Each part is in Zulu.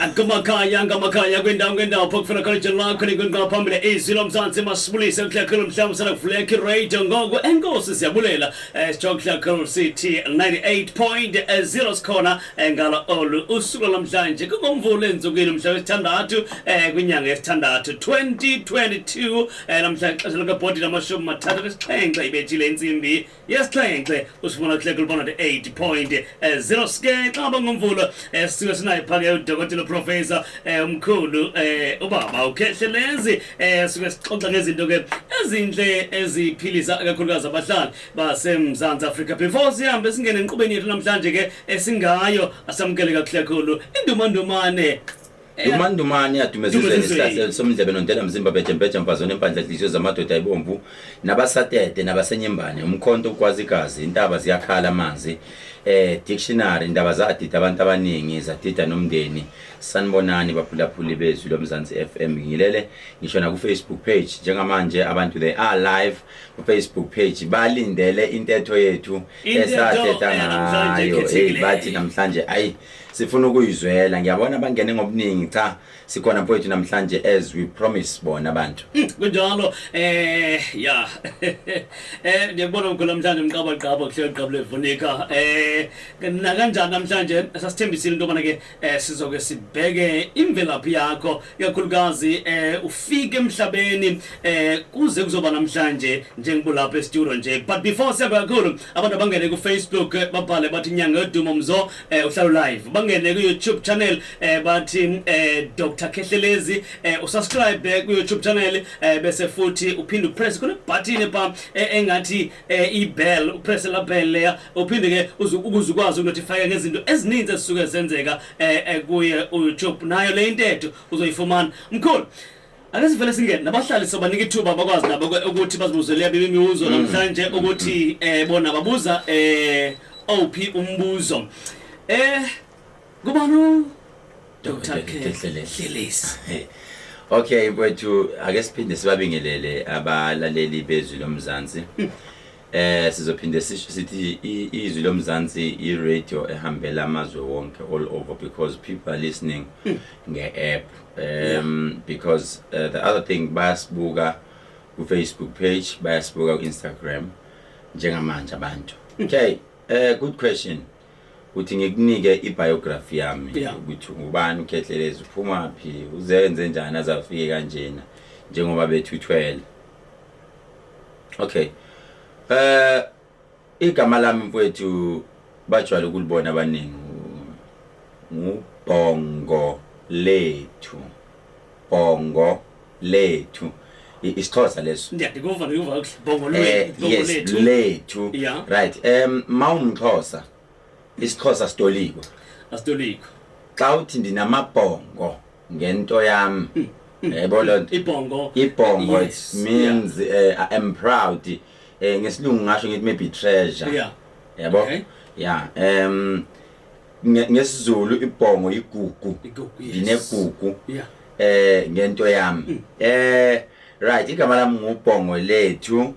Ngamakhaya kwindawo phokufuna college lakho ningaphambili izwi lomzansi masibulise uhlakelo mhlawumbe sanakuvuleka iradio ngoku enkosi siyabulela sijokuhlakelo City 98.0 sikhona ngalo olu usuku namhlanje kungomvulo enzukwini mhla wesithandathu kwinyanga yesithandathu 2022 namhlanje xesha likabhodi namashumi mathathu nesixhenxe ibethile intsimbi yesixhenxe usifuna uhlakelo bona 8.0 sike xa ngomvulo sisuke sinaye phake udokotela professor umkhulu ubaba Khehlelezi sike sixoxa ngezinto ke ezinhle eziphilisa kakhulukazi abahlali baseMzantsi Afrika. Before sihambe singene enqubeni yethu namhlanje ke esingayo asamkele kakhulu indumandumane Dumandumane yadumezizwe isihlahla somdlebe nontela mzimba bejembeje mfazone empandla dlizwe zamadoda ayibomvu nabasatete nabasenyembane umkhonto ukwazi igazi intaba ziyakhala amanzi dictionary indaba zadida abantu abaningi zadida nomndeni sanibonani baphulaphuli bezwi lomzansi FM ngilele ngisho na ku Facebook page njengamanje abantu they are live ku Facebook page balindele intetho yethu esathetha ngayo bathi namhlanje ayi sifuna ukuyizwela ngiyabona bangene ngobuningi cha sikhona mfowethu namhlanje as we promise bona abantu kunjalo ya ngiyabona umkhulu namhlanje umqabaqaba kuhleqabule vunika na kanjani namhlanje sasithembisile into bana ke sizoke sibheke imvelaphi yakho kakhulukazi ufike emhlabeni kuze kuzoba namhlanje njengibulapha estudio nje but before siyabe kakhulu abantu abangene ku Facebook babhale bathi inyanga yodumo mzo uhlala live bangene ku YouTube channel bathi Dr. Khehlelezi usubscribe ku YouTube channel bese futhi uphinde upress kule button pa engathi ibell upress la bell leya uphinde ke ukuzukwazi ukunotify ngezinto ezininzi ezisuke zenzeka kuye YouTube nayo le intetho uzoyifumana mkhulu. Ake sivele singene nabahlali sobanika ithuba bakwazi nabo ukuthi bazibuzele yabe imibuzo namhlanje ukuthi bona babuza OP umbuzo kubani Dr. Khehlelezi'S. Okay mfowethu ake siphinde sibabingelele abalaleli bezwi lomzansi sizophinde sithi izwi lomzansi i-radio ehambela amazwe wonke all over because people are listening nge-app because the other thing bayasibuka ku Facebook page bayasibuka ku Instagram njengamanje abantu. Okay, good question. Uthi ngikunike i-biography yami ukuthi ngubani uKhehlelezi uphuma phi uzenze njani azafike kanjena njengoba bethuthwele. Okay. Igama lami mfowethu bajwala ukulibona abaningi ngubongo lethu. Bongo lethu. Isixhosa leso. Ndikuva bongo lethu. Lethu. Right. Mawumxhosa. Isixhosa stoliko. Astoliko. Xa uthi ndinamabhongo ngento yami. Yebo lonto. Ibhongo. Ibhongo it means I am proud. Ngesilungu ngasho ngithi maybe treasure. Yabo? Yeah. Ngesizulu ibhongo igugu. Inegugu. Ngento yami. Right, igama lami ngubhongo lethu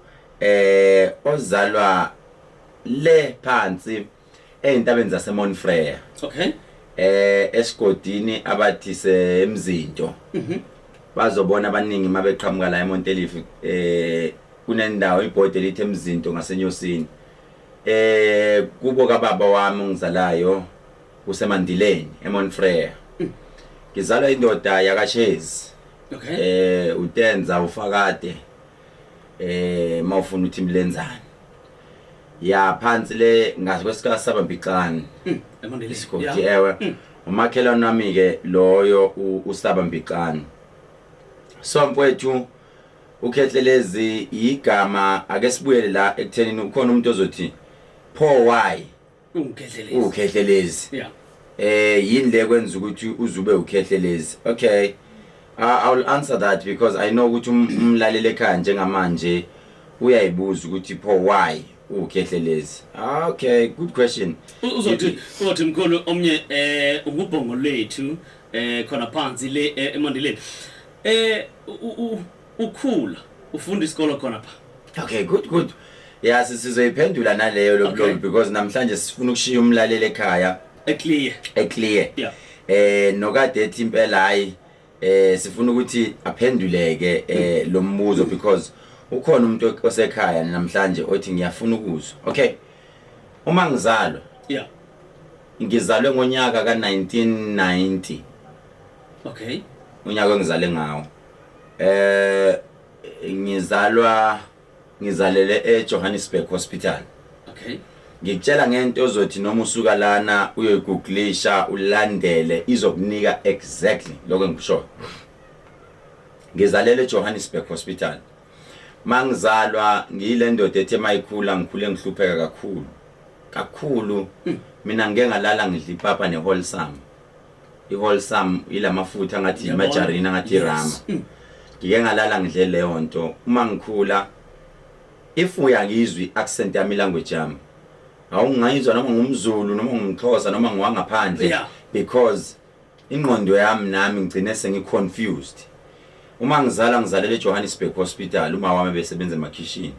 ozalwa le phansi eintabeni zaseMonfrere. Okay. Esigodini abathi semzinto. Bazobona abaningi mabeqhamuka la eMontelifi kunendawo ibhodi elithi emzinto ngasenyosini. Kubo kababa wami ngizalayo kusemandileni eMonfrere. Ngizalwa indoda yakashezi. Okay. Utenza ufakade mawufuna uthi imlenzane. Ya phansi le ngazi kwesikasaba mbicane. eMandileni. Isigodi ewe. Umakhelwane wami ke loyo usaba mbicane. So mfowethu uKhehlelezi igama ake sibuyele la ekuthenini ukhona umuntu ozothi pho why uKhehlelezi. Yini le kwenza ukuthi uzube uKhehlelezi. Okay, I will answer that because I know ukuthi umlaleli ekhaya njengamanje uyayibuza ukuthi pho why uKhehlelezi. Okay, good question. Uzothi mkhulu omnye ngubhongo lethu khona phansi le eMandileni. Ukhula ufunda isikolo khona pha. Okay, good. Yeah, sizoyiphendula naleyo lokho because namhlanje sifuna ukushiya umlaleli ekhaya clear. Yeah. nokade ethi impela hayi sifuna ukuthi aphenduleke lo mbuzo because ukhona umuntu osekhaya namhlanje othi ngiyafuna ukuzwa. Okay, uma ngizalwa ngizalwe ngonyaka ka1990. Okay, unyaka engizale ngawo ngizalele eJohannesburg Hospital. Okay, ngikutshela ngento ozothi noma usuka lana uyogooglisha ulandele izokunika exactly lokho engikusho. ngizalele eJohannesburg Hospital. Mangizalwa ngiyile ndoda ethe mayikhula ngikhule ngihlupheka kakhulu. Mina ngeke ngalala ngidla ipapa neholsam. Iholsam ilamafutha ngathi imajarina ngathi irama. Ngike ngalala ngidle leyo nto. Uma ngikhula if uyangizwi accent yami language yami awungayizwa noma ngumZulu noma ngumXhosa noma ngiwangaphandle because ingqondo yami nami ngicine sengiconfused. Uma ngizalele eJohannesburg Hospital uma wami besebenza emakhishini.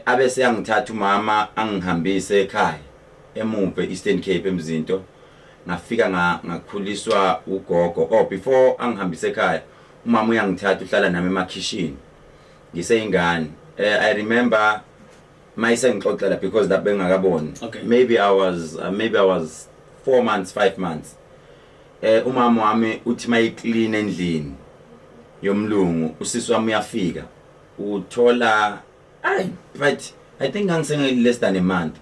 Abese yangithatha umama angihambise ekhaya emuve Eastern Cape emzinto. Ngafika ngakhuliswa ugogo. Before angihambise ekhaya umama uyangithatha uhlala nami emakhishini ngiseyingane. I remember mayisengixoxela because that bengakaboni. Maybe I was 4 months 5 months. Umama wami uthi mayiclean endlini yomlungu usisi wami uyafika uthola but I think angisenge less than a month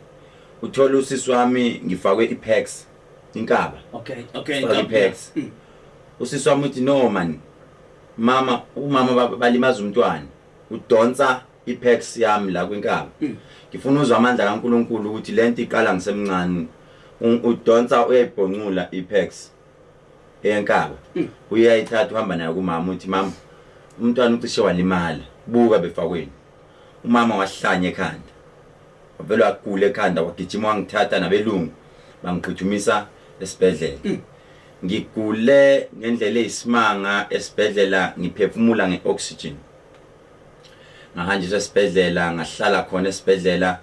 uthola usisi wami ngifakwe ipex inkaba. Okay, ipex. Usisi wami uthi no man umama balimaza umntwana udonsa ipex yami la kwinkaba. Ngifuna uzwa amandla kaNkulunkulu ukuthi lento iqala ngisemncane udonsa uyayibhonqula ipex enkaba. Uyayithatha uhamba nayo kumama uthi mama umntwana ucishe walimala buka befakweni. Umama wahlanya ekhanda wavela wagula ekhanda wagijima wangithatha nabelungu bangiphuthumisa esibhedlela. Ngigule ngendlela eyisimanga esibhedlela ngiphefumula ngeoxygen. Ngahanjiswa esibhedlela ngahlala khona esibhedlela.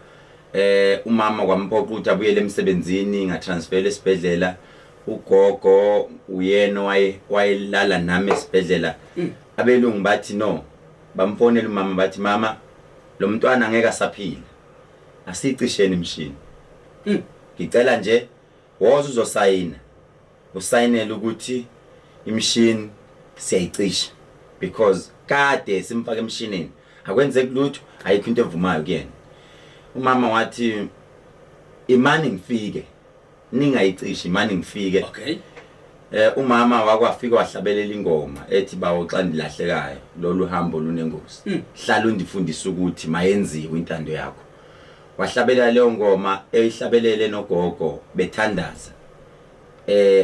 Umama kwamphoqa ukuthi abuyele emsebenzini ngatransfer esibhedlela. Ugogo uyena wayelala nami esibhedlela. Abelungu bathi no bamfonela umama bathi mama lo mntwana ngeke asaphila asicisheni imshini. Ngicela nje woza uzosayina usayinela ukuthi imshini siyayicisha because kade simfaka emshinini akwenzeki lutho ayikho into evumayo kuyena. Umama wathi imani ngifike ningayicishi imani ngifike. Okay. Umama wakwafika wahlabelela ingoma ethi bawo xa ndilahlekayo lolu hambo lunengozi. Hlala undifundisa ukuthi mayenziwe intando yakho. Wahlabelela leyo ngoma eyihlabelele nogogo bethandaza.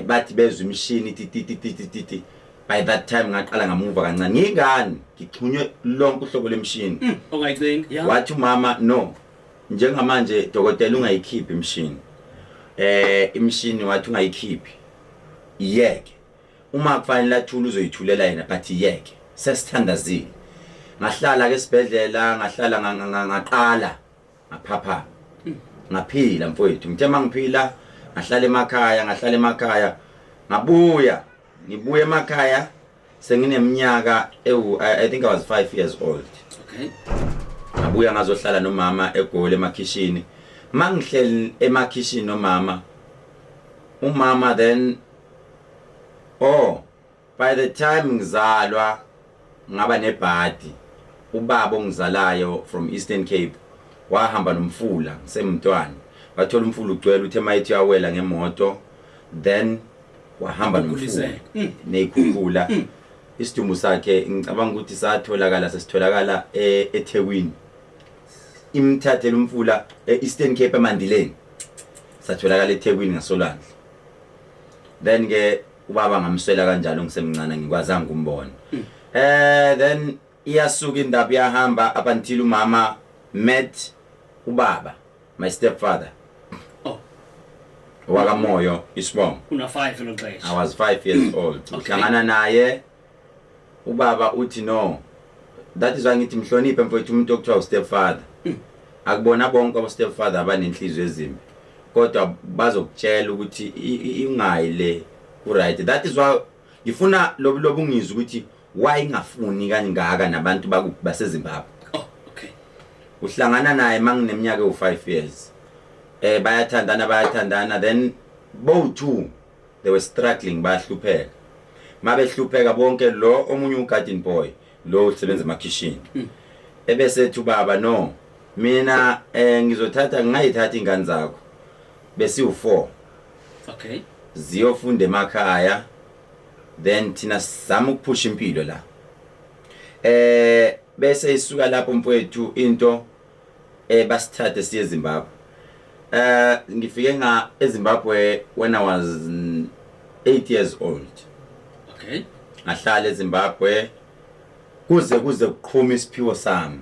Bathi bezwe imshini titi. By that time ngaqala ngamuva kancane ngingani ngixhunywe lonke uhlobo lemshini. Ongayicingi. Wathi umama no njengamanje dokotela ungayikhiphi imshini. Imshini wathi ungayikhiphi yeke uma kufanele athule uzoyithulela yena but yeke sesithandazile. Ngahlala ke esibhedlela ngahlala ngaqala ngaphapha ngaphila mfowethu ngithe mangiphila ngahlala emakhaya ngibuya emakhaya sengineminyaka I think I was 5 years old. Okay. Ngabuya ngazohlala nomama eGoli emakhishini. Mangihleli emakhishini nomama umama then by the time ngizalwa ngaba nebhadi ubaba ongizalayo from Eastern Cape wahamba nomfula ngisemntwana wathola umfula ugcwele uthe mayithi yawela ngemoto then wahamba nomfula nezikhukhula. Isidumbu sakhe ngicabanga ukuthi sesitholakala eThekwini. Imthathela umfula eEastern Cape eMandileni satholakala eThekwini ngasolandla. Then ke ubaba ngamswela kanjalo ngisemncane ngikwazanga ukumbona. Then iyasuka indaba yahamba up until umama met ubaba my stepfather. Wakamoyo isibongo. Una 5 lo place. I was 5 years old. Uhlangana naye ubaba uthi no. That is why ngithi mhloniphe mfowethu umuntu okuthiwa stepfather. Akubona bonke abo stepfather abanenhliziyo ezimbi. kodwa bazokutshela ukuthi ingayile right. That is why ngifuna lobungizwe ukuthi why ngafuni kangaka nabantu baseZimbabwe. Oh, okay. Uhlangana naye mangineminyaka u5 years. Bayathandana then both two they were struggling bayahlupheka. Mabehlupheka bonke lo omunye garden boy lo usebenza emakitchen. Ebese thu baba no mina ngayithatha ingane zakho bese u4. Okay. Ziyofunda emakhaya then thina sizama ukuphusha impilo la. Bese isuka lapho mfowethu into basithathe siye eZimbabwe. Ngifike eZimbabwe when I was 8 years old. Okay. Ngahlala eZimbabwe kuze kuqhuma isiphiwo sami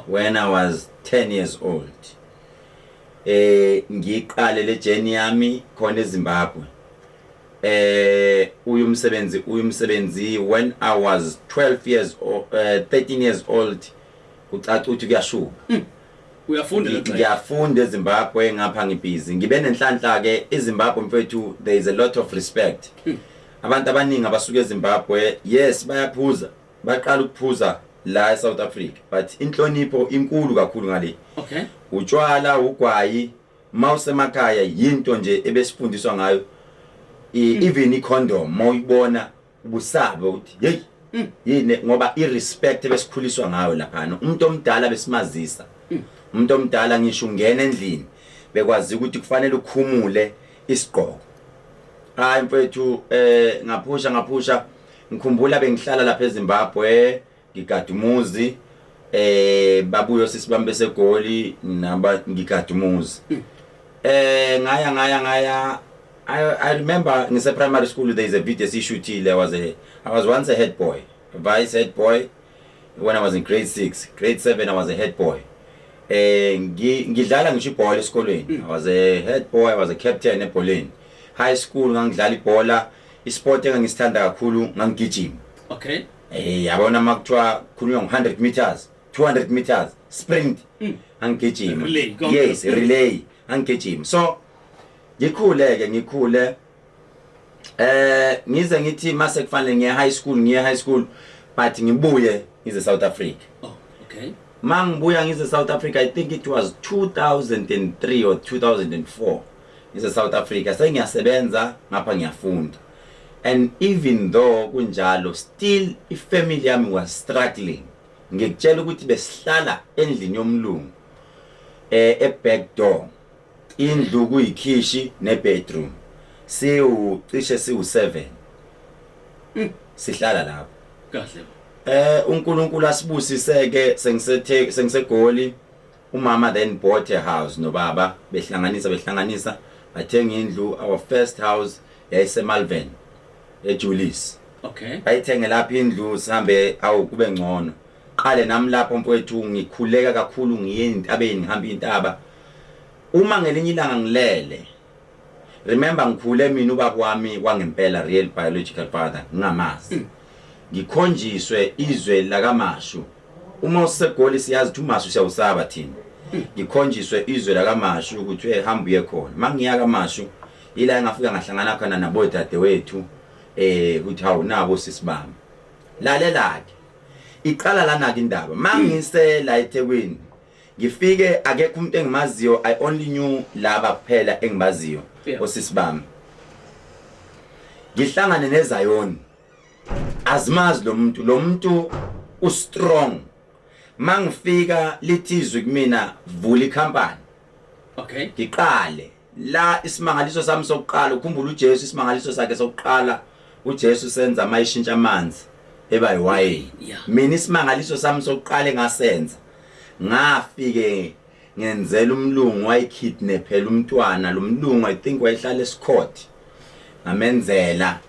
when I was 10 years old. Ngiqale le journey yami khona eZimbabwe. Uyumsebenzi when I was 12 years old, 13 years old. Ucaca ukuthi kuyashuba. Uyafunda ngiyafunda eZimbabwe ngapha ngibhizi. Ngibe nenhlanhla ke eZimbabwe mfethu there is a lot of respect. Abantu abaningi abasuka eZimbabwe yes bayaphuza. Baqala ukuphuza la eSouth Africa but inhlonipho inkulu kakhulu ngale. Okay. Utshwala ugwayi mawusemakhaya yinto nje ebesifundiswa ngayo. Even icondom mawuyibona ubusaba ukuthi hey yini ngoba irespect besikhuliswa ngayo lapha. Umuntu omdala besimazisa. Umuntu omdala ngisho ungena endlini bekwazi ukuthi kufanele ukhumule isigqoko. Hayi mfethu ngaphusha ngikhumbula bengihlala lapha eZimbabwe ngigada umuzi babuyo sisibambe besegoli namba ngigada umuzi. Ngaya I remember in the primary school there is a video shootile. I was once a head boy, a vice head boy. When I was in grade 6, grade 7 I was a head boy. Ngidlala ngisho ibhola esikolweni. I was a head boy, I was a captain ebholeni. High school ngangidlala ibhola, isport engangisithanda kakhulu ngangigijima. Okay. Yabona makuthiwa khulunywa 100 meters, 200 meters, sprint. Ngangigijima. Yes, relay, ngangigijima. So ngikhule ngize ngithi mase kufanele ngiye high school but ngibuye ngize South Africa. Oh, okay. Mangibuya ngize South Africa I think it was 2003 or 2004 ngize South Africa sengiyasebenza ngapha ngiyafunda. And even though kunjalo still ifamily yami was struggling. Ngikutshela ukuthi besihlala endlini yomlungu back door. Indlu kuyikhishi nebedroom. Cishe siwu7. Sihlala lapho. Kahle. uNkulunkulu asibusiseke sengisegoli. Umama then bought a house nobaba behlanganisa bathenga indlu. Our first house yayiseMalvern eJulius. Okay. Bayithenge lapha indlu sihambe kube ngcono. Qale nami lapho mfowethu ngikhuleka kakhulu ngiye entabeni ngihamba intaba. Uma ngelinye ilanga ngilele. Remember ngikhule mina ubaba wami wangempela real biological father ngingamazi. Ngikhonjiswe izwe lakaMashu. Uma usegoli siyazi ukuthi uMashu siyawusaba thina. Ngikhonjiswe izwe lakaMashu ukuthi ehamba uye khona. Mangiya kaMashu ila ngafika ngahlangana khona nabo dadewethu ukuthi hawu nabo sisibamba. Lalela ke. Iqala lana ke indaba. Mangise la eThekwini ngifike akekho umuntu engimaziyo. I only knew laba kuphela engimaziyo osisibami. Ngihlangane neZayoni azimazi lo muntu ustrong. Mangifika lithizwe kumina vula icompany. Okay. Ngiqale la isimangaliso sami sokuqala ukhumbula uJesu isimangaliso sakhe sokuqala uJesu senza mayishintsha amanzi eba yiwayini. Mina isimangaliso sami sokuqala engasenza ngafike ngenzela umlungu wayikidnaphela umntwana. Lo mlungu I think wayehlala eScott. Ngamenzela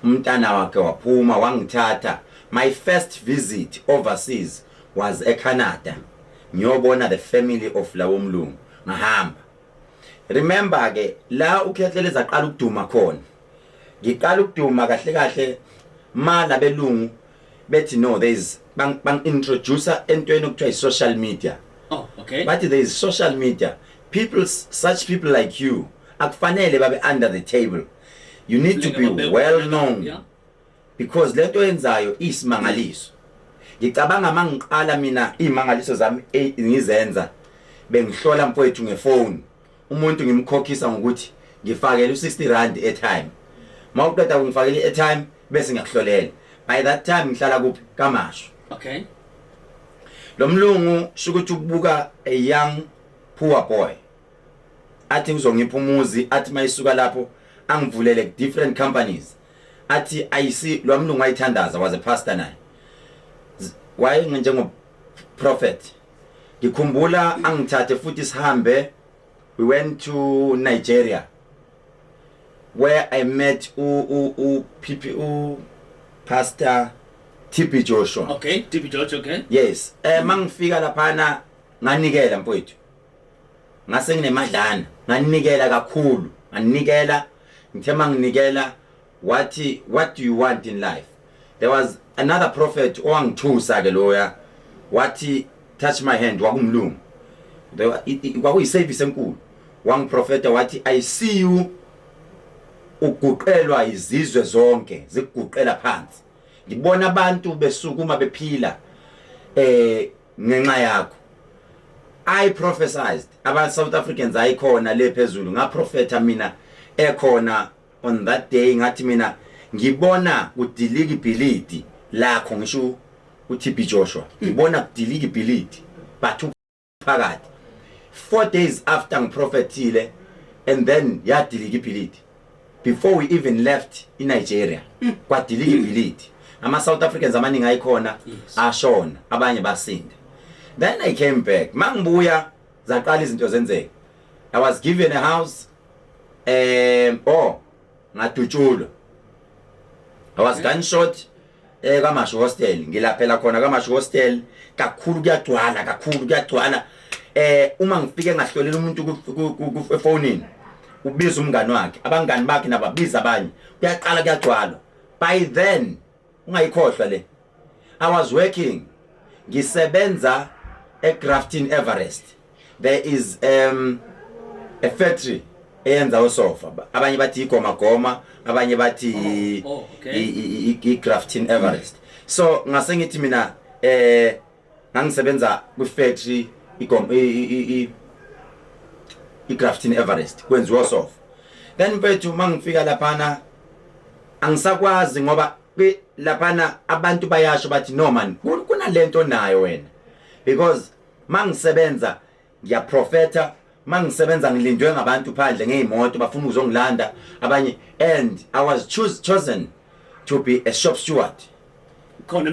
umntana wakhe waphuma wangithatha. My first visit overseas was eCanada. Ngiyobona the family of lawo mlungu. Ngahamba. Remember ke la uKhehlelezi aqala ukuduma khona. Ngiqala ukuduma kahle mala belungu bethi no there is bang introducer entweni okuthiwa social media. Oh, okay. But there is social media such people like you akufanele babe under the table. You need to be well known. Yeah. Because lento yenzayo isimangaliso. Ngicabanga mangiqala mina imangaliso zami ngizenza bengihlola mfowethu ngefone. Umuntu ngimkhokhisa ngokuthi ngifakele u60 rand airtime. Mawuqeda ungifakele airtime bese ngiyakuhlolela. By that time ngihlala kuphi kaMashu. Okay. Lo mlungu shukuthi ukubuka a young poor boy. Athi uzongipha umuzi athi mayisuka lapho angivulele different companies. Athi ayisi lo mlungu ayithandaza was a pastor naye. Waye njengo prophet. Ngikhumbula angithathe futhi sihambe. We went to Nigeria where I met Pastor TP Joshua. Okay, TP Joshua, okay. Yes. Mangifika laphana nganikela mfowethu. Ngase nginemadlana, nganikela kakhulu. Nganikela, ngithe manginikela what do you want in life? There was another prophet owangithusa ke loya wathi touch my hand wakumlungu. Kwakuyiservice enkulu. Wangiprofeta wathi I see you uguqelwa izizwe zonke zikuguqela phansi. Ngibona abantu besukuma bephila ngenxa yakho. I prophesied aba South Africans ayikhona le phezulu ngaprofeta mina ekhona on that day ngathi mina ngibona kudilika ibhilidi lakho ngisho uTP Joshua. Ngibona kudilika ibhilidi bathu phakathi. 4 days after ngiprophetile and then yadilika ibhilidi. Before we even left in Nigeria kwadilika ibhilidi. Ama South Africans amaningi ayikhona ashona abanye basinda. Then I came back. Mangibuya zaqala izinto zenzeka. I was given a house ngadutshulwa. I was gunshot kaMashu hostel. Ngilaphela khona kaMashu hostel kakhulu kuyagcwala. Uma ngifike ngahlolela umuntu ku phone ubiza umngani wakhe abangani bakhe nababiza abanye kuyaqala kuyagcwala. By then ungayikhohlwa le I was working ngisebenza eGrafton Everest. There is a factory eyenza usofa abanye bathi igoma abanye bathi iGrafton Everest. So ngase ngithi mina ngangisebenza ku factory iGrafton Everest kwenziwa usofa. Then mfethu mangifika laphana angisakwazi ngoba laphana abantu bayasho bathi no man kunalento nayo wena because mangisebenza ngiyaprofeta mangisebenza ngilindwe ngabantu phandle ngeimoto bafuna ukuzongilanda abanye and I was chosen to be a shop steward khona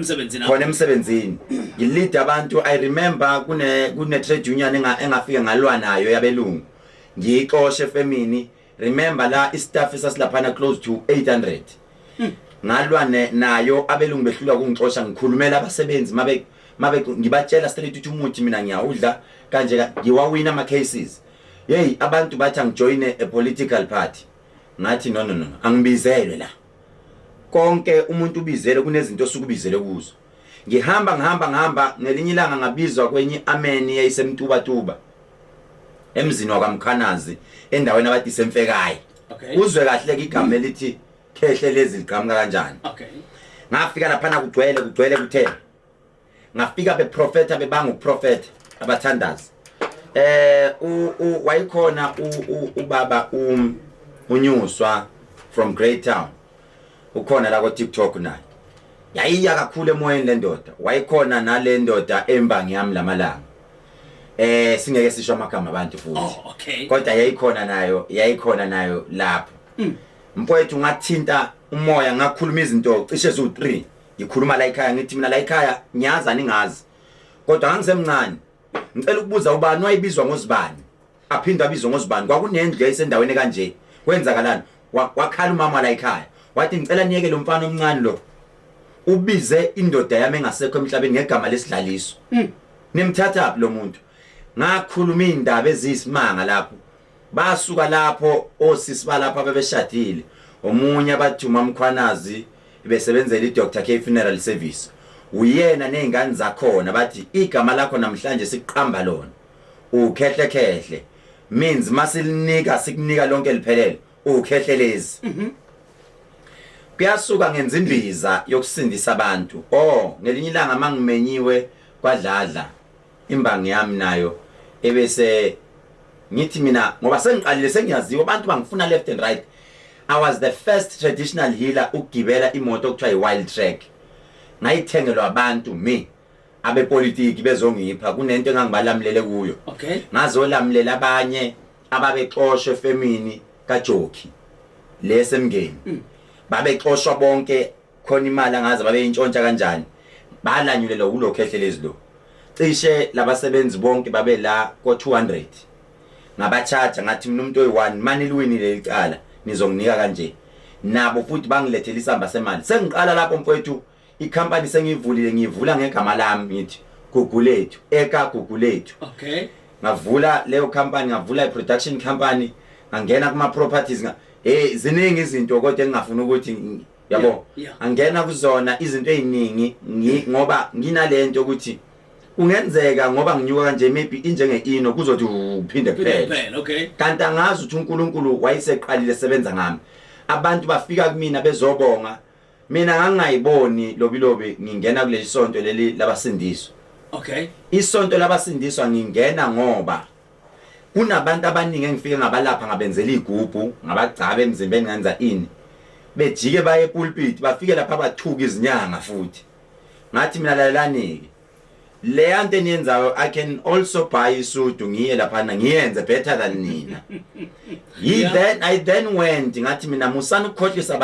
emsebenzini ngilid abantu. I remember kune trade union engafika ngalwa nayo yabelungu ngiyixoshe femini. Remember la istaff esasilaphana close to 800 ngalwa nayo abelungu behlula ukungixosha ngikhulumela abasebenzi mabe ngibatshela straight ukuthi umuthi mina ngiyawudla kanje ngiwawina ama cases. Hey abantu bathi angijoin a political party. Ngathi no angibizelwe la. Konke umuntu ubizele kunezinto osukubizele kuzo. Ngihamba ngelinye ilanga ngabizwa kwenye ameni yayisemtuba emzini wakamkhanazi endaweni abathi semfekayi. Okay. Uzwe kahle ke igama elithi Khehlelezi'S liqhamuka kanjani. Okay. Ngafika laphana kugcwele kuthela. Ngafika beprofeta bebanga ukuprofeta abathandazi. Wayikhona ubaba unyuswa from Great Town. Ukhona la ku TikTok naye. Yayiya kakhulu emoyeni le ndoda. Wayikhona nale ndoda embangi yami lamalanga. Singeke sisho amagama abantu futhi. Oh, okay. Kodwa yayikhona nayo lapho. Mfowethu ngathinta umoya ngakhuluma izinto cishe zu3. Ngikhuluma la ekhaya ngithi mina la ekhaya ngiyaza ningazi. Kodwa ngisemncane. Ngicela ukubuza ubani wayibizwa ngozibani. Aphinda abizwa ngozibani. Kwakunendlu esendaweni kanje. Kwenzakalani? Wakhala umama la ekhaya. Wathi ngicela niyeke lo mfana omncane lo. Ubize indoda yami engasekho emhlabeni ngegama lesidlaliso. Nimthatha lo muntu. Ngakhuluma indaba ezisimanga lapho. Basuka lapho osisi balapha bebeshadile. Omunye abathi uMamkhwanazi besebenzela iDr K funeral service. Uyena nezingane zakhona bathi igama lakho namhlanje siqhamba lona. Ukhehle means masilinika sikunika lonke liphelele ukhehlelezi kuyasuka ngenza imbiza yokusindisa abantu ngelinye ilanga mangimenyiwe kwadladla imbangi yami nayo ebese ngithi mina ngoba sengiqalile sengiyaziwa abantu bangifuna left and right. I was the first traditional healer ukugibela imoto okuthiwa i-wild track ngayithengelwa abantu me abepolitiki bezongipha kunento engangibalamlele kuyo. Okay. Ngazolamlela abanye ababexoshwe efemini kaJoki lesemngeni babexoshwa bonke khona imali angaze babe intshontsha kanjani balanyulelwa kulo Khehlelezi lo cishe labasebenzi bonke babe la ko200 ngabachaja ngathi mina umuntu oyi1 mani liwinile licala nizonginika kanje nabo futhi bangilethela isamba semali sengiqala lapho mfowethu icompany sengivulile ngivula ngegama lami ngithi Gugulethu eka Gugulethu. Okay. Ngavula leyo company ngavula i-production company ngangena kuma properties ziningi izinto kodwa engingafuna ukuthi yabo angena kuzona izinto eziningi ngoba nginalento ukuthi ungenzeka ngoba nginyuka kanje maybe injenge ino kuzothi uphinde kuphela. Okay. Kanti angazi ukuthi uNkulunkulu wayeseqalile sebenza ngami abantu bafika kumina bezobonga mina ngangayiboni lobilobi ngingena kuleli sonto leli labasindiswa. Okay. Isonto labasindiswa ngingena ngoba kunabantu abaningi engifike ngabalapha ngabenzela igubhu ngabagcabe emzimbeni ngenza ini bejike baye pulpit bafike lapha bathuka izinyanga futhi ngathi mina lalelani le yanto eniyenzayo I can also buy isudu ngiye lapha ngiyenze better than nina. I then went ngathi mina musana ukukhohlisa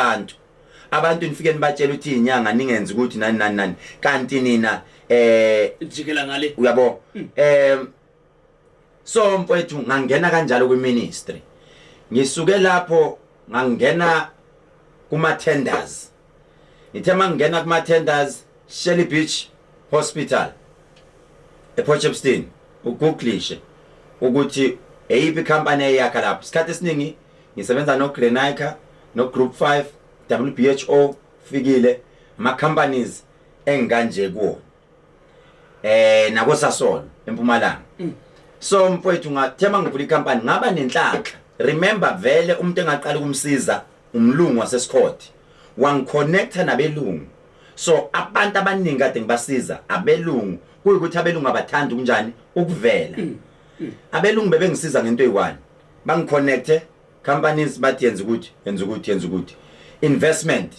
abantu nifike nibatshela ukuthi inyanga ningenza ukuthi nani kanti nina jikela ngale uyabo so mfowethu ngangena kanjalo kwiministry ngisuke lapho ngangena kuma tenders ngithe mangena kuma tenders Shelly Beach Hospital ePortchepston ugooglishe ukuthi eyiphi company eyakha lapho isikhathi esiningi ngisebenza no Grenaika no Group 5 WHO fikile ama companies enganje kuwo nako Sasol eMpumalanga. So mfowethu ngathema ngivula icompany ngaba nenhlanhla remember vele umuntu engaqala ukumsiza umlungu waseScott wangiconnecta nabelungu so abantu abaningi kade ngibasiza abelungu kuyikuthi abelungu abathanda kunjani ukuvela abelungu bebengisiza ngento eyi1 bangiconnecte companies bathi yenza ukuthi investment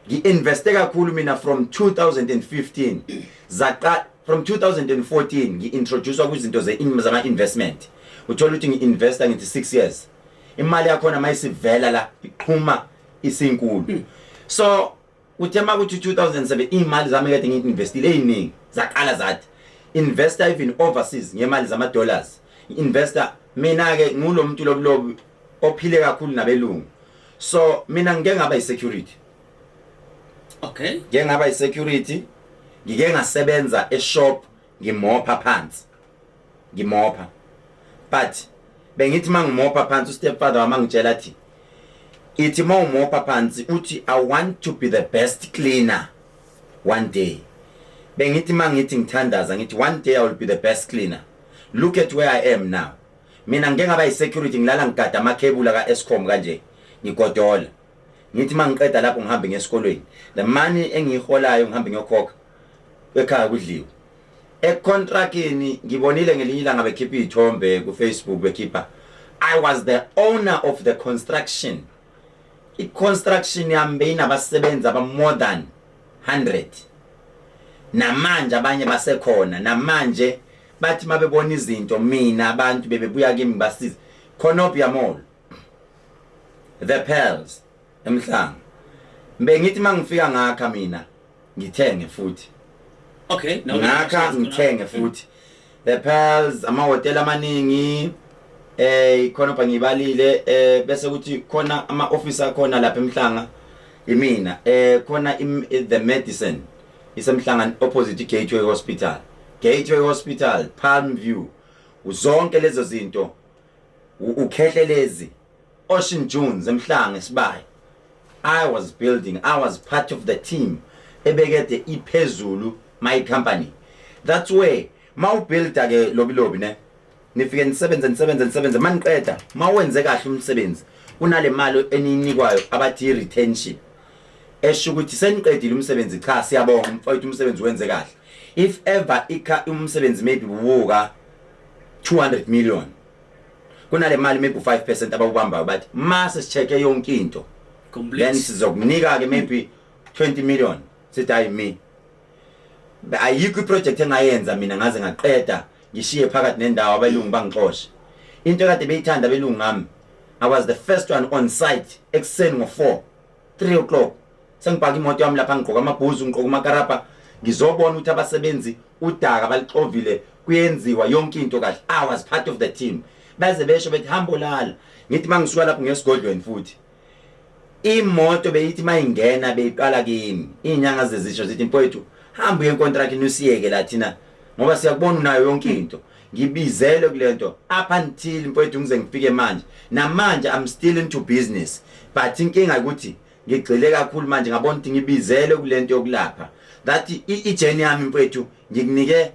ngi-investe kakhulu mina from 2015 zaqa from 2014 ngi-introducewa kwizinto zama-investment uthola ukuthi ngi-investa ngithi 6 years imali yakhona mayisivela la iqhuma isinkulu so uthema ukuthi 2007 imali zami kade ngi-investile eziningi zaqala zathi investor even overseas ngemali zama-dollars investor mina ke ngulo muntu lobulobi ophile kakhulu nabelungu so mina ngike ngaba i-security. Okay. Ngike ngaba i-security ngike ngasebenza e-shop ngimopha phansi ngimopha but bengithi mangimopha phansi ustepfather wami ngitshela athi ithi mawumopha phansi uthi I want to be the best cleaner one day. Bengithi mangithi ngithandaza ngithi one day I will be the best cleaner. Look at where I am now. Mina ngike ngaba i-security ngilala ngigada amakhebula ka-Eskom kanje ngikodola ngithi mangiqeda lapho ngihambe ngesikolweni the money engiholayo ngihambe ngiyokhokha ekhaya kudliwe econtractini ngibonile ngelinye ilanga bekhipha izithombe ku Facebook bekhipha I was the owner of the construction. I-construction yami beyinabasebenzi aba more than 100 namanje abanye basekhona namanje bathi mabebona izinto mina abantu bebebuya kimi basiza Konopia Mall the Pearls emhlanga bengithi mangifika ngakha mina ngithenge futhi. Okay, ngakha ngithenge futhi the Pearls ama-hotel amaningi Konopia ngibalile bese kuthi khona ama-office akhona lapha emhlanga imina khona the Medicine isemhlanga opposite Gateway Hospital Palm View uzonke lezo zinto uKhehlelezi Ocean Dunes emhlanga esibayi I was part of the team ebekade iphezulu my company. That's where mau build ke lobilobi ne nifike nisebenze maniqeda mawenze kahle umsebenzi kunale mali eninikwayo abathi retention esho ukuthi seniqedile umsebenzi cha siyabonga mfowethu umsebenzi wenze kahle if ever umsebenzi maybe buka 200 million kunale mali maybe 5% abawubambayo bathi mase sicheke yonke into then sizokunika ke maybe 20 million sithi hayi me ayikho iproject engayenza mina ngaze ngaqeda ngishiye phakathi nendawo abelungu bangixosha into kade beyithanda abelungu ngami I was the first one on site ekseni ngo 3 o'clock sengibhaka imoto yami lapha ngigqoka amabhuzu ngigqoka amakarapa ngizobona ukuthi abasebenzi udaka balixovile kuyenziwa yonke into kahle I was part of the team baze besho bethi hambo lala ngithi mangisuka lapho ngesigodlweni futhi imoto beyithi mayingena beyiqala kimi inyanga zezisho zithi mfowethu hamba yencontract nisiyeke la thina ngoba siyakubona unayo yonke into ngibizele kulento up until mfowethu ngize ngifike manje namanje I'm still into business but inkinga ukuthi ngigcile kakhulu manje ngabona ukuthi ngibizele kulento yokulapha that ijourney yami mfowethu ngikunike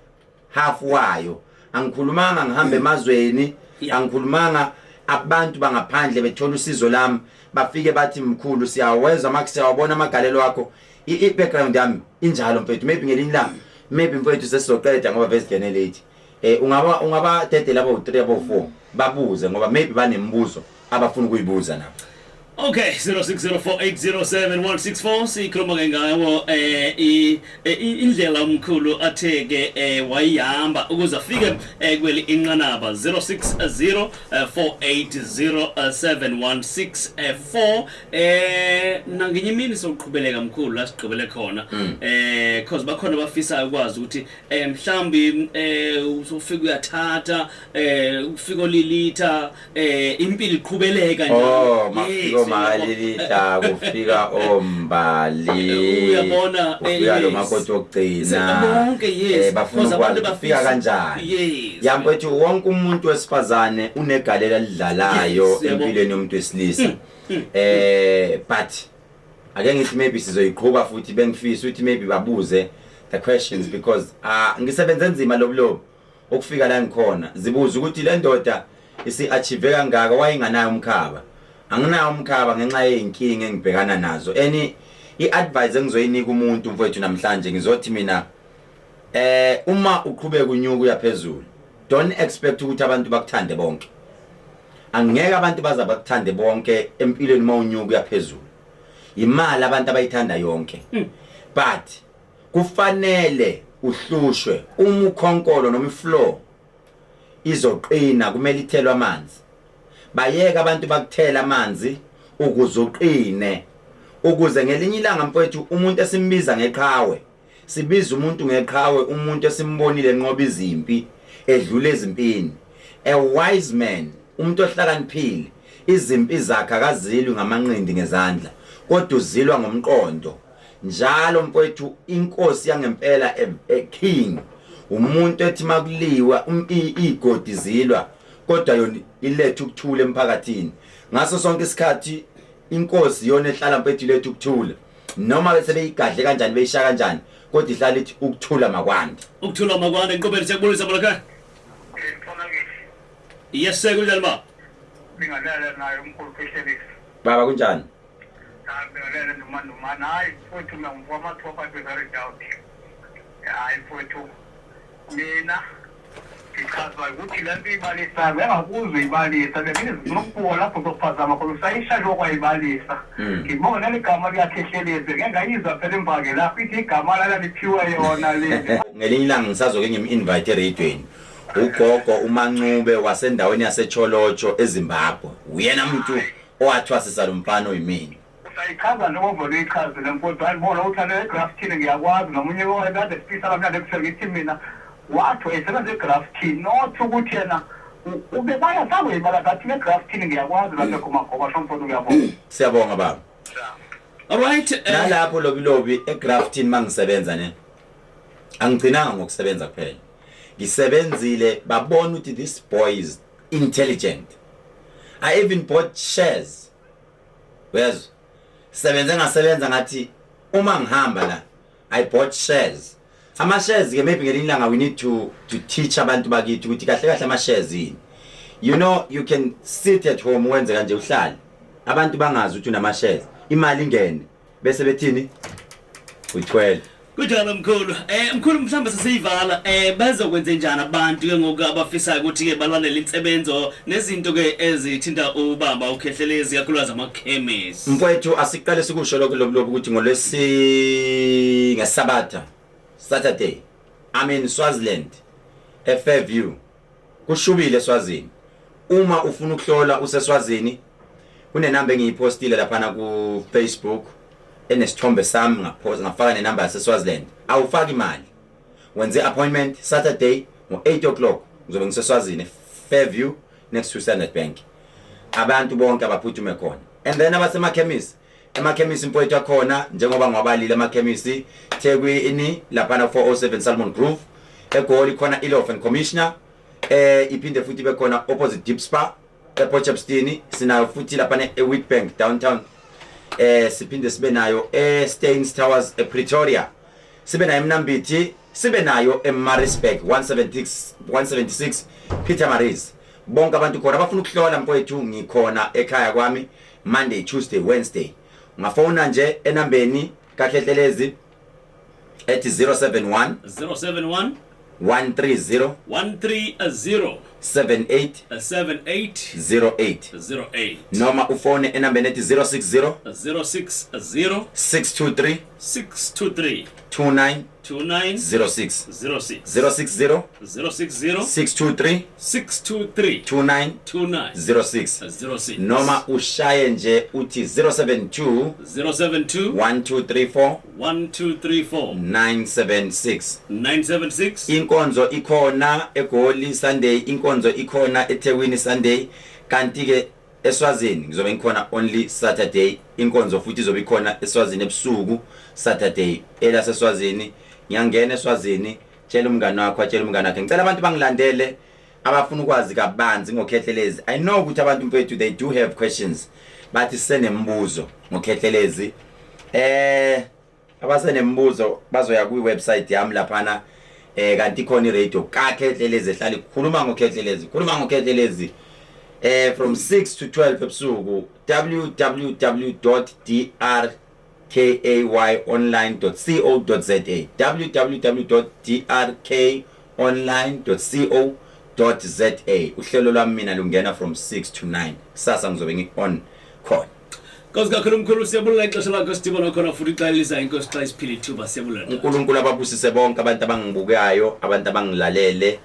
half wayo angikhulumanga ngihambe emazweni angikhulumanga abantu bangaphandle bethola usizo lami bafike bathi mkhulu siyaweza makusiyabona amagalelo akho background yami injalo mfowethu maybe ngelinye la maybe mfowethu sesizoqeda ngoba vese Khehlelezi ungaba dedela abo 3 abo 4 babuze ngoba maybe banembuzo abafuna ukuyibuza nabo. Okay, 0604807164 sikhuluma ke ngawo indlela umkhulu atheke wayihamba ukuze afike kweli inqanaba 0604807164 nangenye imini soqhubeleka mkhulu la siqhubele khona because bakhona bafisa ukwazi ukuthi mhlambi usofika uyathatha ufika olilitha impilo iqhubeleka nje malilita kufika ombali uyabona ufika lo makoti okugcina bafuna ukwazi kufika kanjani yamfethu wonke umuntu wesifazane unegalela lidlalayo empilweni yomuntu wesilisa but ake ngithi maybe sizoyiqhubha futhi bengifisa ukuthi maybe babuze the questions because ngisebenza nzima lobulobu ukufika la ngikhona zibuza ukuthi le ndoda isi achieve kangaka wayenganayo umkhaba anginayo umkhaba ngenxa yeinkinga engibhekana nazo iadvice engizoyinika umuntu mfowethu namhlanje ngizothi mina uma uqhubeka unyuka uyaphezulu don't expect ukuthi abantu bakuthande bonke angeke abantu baza bakuthande bonke empilweni mawunyuka uyaphezulu imali abantu abayithanda yonke but kufanele uhlushwe uma ukhonkolo noma iflow izoqina kumele ithelwe amanzi bayeka abantu bakuthela amanzi ukuze uqine ukuze ngelinye ilanga mfowethu umuntu esimbiza ngeqhawe sibiza umuntu ngeqhawe umuntu esimbonile enqoba izimpi edlule ezimpini a wise man umuntu ohlakaniphile izimpi zakhe akazilwi ngamanqindi ngezandla kodwa uzilwa ngomqondo njalo mfowethu inkosi yangempela a king umuntu ethi makuliwa igodi zilwa kodwa yona ilethe ukuthula emphakathini ngaso sonke isikhathi inkosi yona ehlala mfethu ilethe ukuthula noma bese beyigadle kanjani beyishaya kanjani kodwa ihlala ithi ukuthula makwande inqobele siyakubonisa balaka yes sir kunjani ba bingalela nayo umkhulu Khehlelezi'S baba kunjani bingalela nomandumana hayi futhi ngiyamva amathopa very doubt hayi futhi mina ichaza ukuthi lento ibalisa ngakuzwe ibalisa lezinokuphola lapho zokuphazama khona usayisha lokho ayibalisa ngibona legama liyakhehleleze ngengayizwa phela impake lapho ithi igama lala liphiwe yona le ngelinye ilanga ngisazoke ngim-invite eradweni ugogo uMancube wasendaweni yaseCholocho eZimbabwe uyena umuntu owathwasisa lo mfana oyimini usayichaza njengoba leyichaze lemfundo ayibona ukuthi ane-graphene ngiyakwazi nomunye kade sifisa kamnandi ekusekithi mina wathi wayesebenza egraphene not ukuthi yena ubebaya sabe imali kathi negraphene ngiyakwazi lapho kumagoba shomfundo uyabona siyabonga baba alright nalapho lobilobi egraphene mangisebenza ne angigcinanga ngokusebenza kuphela ngisebenzile babona ukuthi this boy is intelligent I even bought shares whereas sebenza ngasebenza ngathi uma ngihamba la I bought shares ama shares ke maybe ngelinye ilanga we need to teach abantu bakithi ukuthi kahle kahle ama shares yini. You know, you can sit at home wenze kanje uhlale abantu bangazi ukuthi unama shares imali ingene bese bethini u12 Kujala mkhulu mkhulu mhlamba sesiyivala bazokwenza njani abantu ke ngoku abafisayo ukuthi ke balandele insebenzo nezinto ke ezithinta ubaba uKhehlelezi kakhulukazi amakhemisi mfowethu asiqale sikusho lokho ukuthi ngolwesi ngesabatha Saturday I'm in Swaziland Fairview kushubile eSwazini uma ufuna ukuhlola useSwazini kunenamba engiyipostile lapha ku Facebook enesithombe sami ngafaka nenamba yaseSwaziland awufaki imali wenze appointment Saturday ngo8 o'clock ngizobe ngiseSwazini Fairview next to Standard Bank abantu bonke abaphuthume khona and then abasemakhemisi emakhemisi mfowethu akhona njengoba ngwabalile emakhemisi Thekwini lapha 407 Salmon Grove eGoli khona iLofen Commissioner iphinde futhi bekhona opposite Deep Spa ePortchepstein sinayo futhi lapha eWheatbank downtown siphinde sibe nayo Staines Towers ePretoria sibe nayo eMnambithi sibe nayo eMaritzburg 176 Peter Maris bonke abantu khona abafuna ukuhlola mfowethu ngikhona ekhaya kwami Monday Tuesday Wednesday ngafona nje enambeni kaKhehlelezi ethi 071 130 7808 noma ufone enambeni ethi 060 623 2906 060 623 2906 noma ushaye nje uthi 072 1234 976 inkonzo ikhona eGoli Sunday inkonzo ikhona eThekwini Sunday kanti ke eSwazini ngizobe ngikhona only Saturday inkonzo futhi izobe ikhona eSwazini ebusuku Saturday elaseSwazini ngiyangena eSwazini tshela umngane wakho atshela umngane wakhe ngicela abantu bangilandele abafuna ukwazi kabanzi ngoKhehlelezi I know ukuthi abantu mfethu they do have questions bathi senembuzo ngoKhehlelezi abasenembuzo bazoya ku website yami laphana kanti khona iradio kaKhehlelezi ehlala ikhuluma ngoKhehlelezi from 6 to 12 ebusuku www.drkayonline.co.za www.drkayonline.co.za uhlelo lwami mina lungena from 6 to 9 sasa ngizobe ngi-on khona Kakhulu mkhulu siyabulala ixesha lakho sidibona khona futhi ixayelisa inkosi xa isiphila ithuba siyabulala uNkulunkulu ababusise bonke abantu abangibukayo abantu abangilalele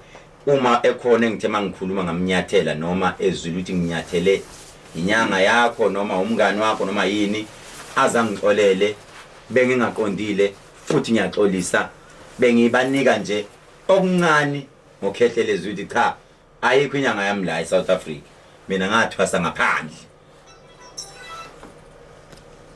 uma ekhona engithe mangikhuluma ngamnyathela noma ezwile ukuthi nginyathele inyanga yakho noma umngane wakho noma yini azangixolele bengingaqondile futhi ngiyaxolisa bengibanika nje okuncane ngoKhehlelezi ukuthi cha ayikho inyanga yami la eSouth Africa mina ngathwasa ngaphandle